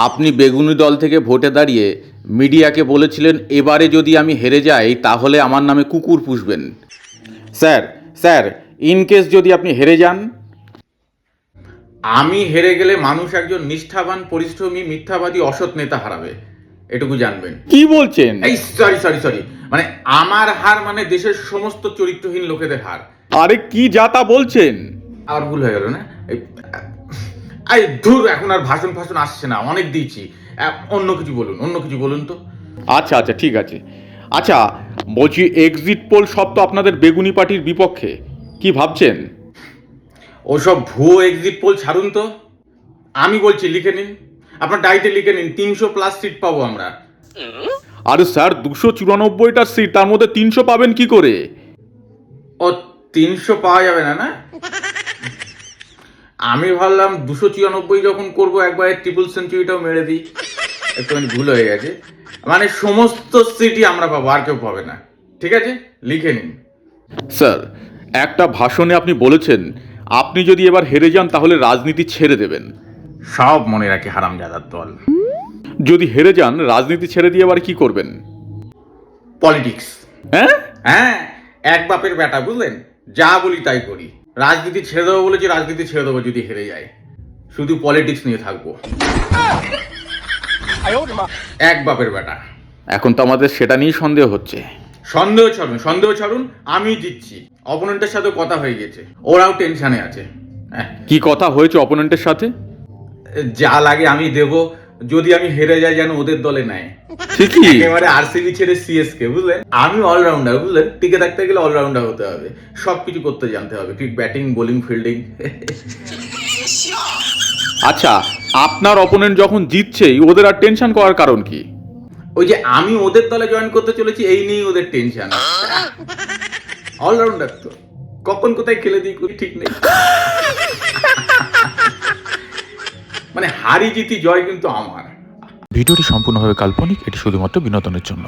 আপনি বেগুনি দল থেকে ভোটে দাঁড়িয়ে মিডিয়াকে বলেছিলেন এবারে যদি আমি হেরে যাই তাহলে আমার নামে কুকুর পুষবেন। স্যার স্যার ইনকেস যদি আপনি হেরে যান, আমি হেরে গেলে মানুষ একজন নিষ্ঠাবান, পরিশ্রমী, মিথ্যাবাদী, অসৎ নেতা হারাবে, এটুকু জানবেন। কি বলছেন? এই সরি, মানে আমার হার মানে দেশের সমস্ত চরিত্রহীন লোকেদের হার। আরে কি যা তা বলছেন? আর ভুল হয়ে গেল না? এই ধুর, এখন আর ভাষণ আসছে না, অনেক দিয়েছি। অন্য কিছু বলুন তো। আচ্ছা ঠিক আছে। আচ্ছা বলছি, এক্সিট পোল সব তো আপনাদের বেগুনি পার্টির বিপক্ষে, কি ভাবছেন? ওসব ভুয়ো এক্সিট পোল ছাড়ুন তো। আমি বলছি লিখে নিন, আপনার ডায়েটে লিখে নিন, 300+ সিট পাবো আমরা। আরে স্যার, 294টা সিট, তার মধ্যে 300 পাবেন কি করে? ও, 300 পাওয়া যাবে না? না, আমি ভাবলাম 294 যখন করবো একবারে ট্রিপল সেঞ্চুরিটাও মেরে দিই। একটুখানি ভুল হয়ে গেছে, মানে সমস্ত সিটই আমরা পাবো, আর কেউ পাবে না। ঠিক আছে, লিখে নিন। স্যার, একটা ভাষণে আপনি বলেছেন আপনি যদি এবার হেরে যান তাহলে রাজনীতি ছেড়ে দেবেন। সব মনে রাখে হারামজাদার দল। যদি হেরে যান রাজনীতি ছেড়ে দিয়ে এবার কি করবেন? পলিটিক্স। হ্যাঁ, এক বাপের বেটা, বুঝলেন? যা বলি তাই করি। রাজনীতি ছেড়ে দেবো বলেছি, রাজনীতি ছেড়ে দেবো যদি হেরে যায়। শুধু পলিটিক্স নিয়ে থাকবো। এক বাপের বেটা। এখন তো আমাদের সেটা নিয়ে সন্দেহ হচ্ছে। সন্দেহ ছাড়ুন, আমি জিতছি। অপোনেন্টের সাথে কথা হয়ে গেছে, ওরাও টেনশনে আছে। কি কথা হয়েছে অপোনেন্টের সাথে? যা লাগে আমি দেব, যদি আমি হেরে যাই যেন ওদের দলে নেয়। ঠিকই, একেবারে আরসিবি ছেড়ে সিএসকে, বুঝলেন? আমি অলরাউন্ডার, বুঝলেন? টিকে থাকতে গেলে অলরাউন্ডার হতে হবে, সবকিছু করতে জানতে হবে, ঠিক ব্যাটিং, বোলিং, ফিল্ডিং। আচ্ছা, আপনার অপোনেন্ট যখন জিতছেই ওদের আর টেনশন করার কারণ কি? ওই যে আমি ওদের দলে জয়েন করতে চলেছি, এই নিয়েই ওদের টেনশন। অলরাউন্ডার তো, কখন কোথায় খেলে দিই ঠিক নেই। মানে হারি জিতি জয় কিন্তু আমার। ভিডিওটি সম্পূর্ণভাবে কাল্পনিক, এটি শুধুমাত্র বিনোদনের জন্য।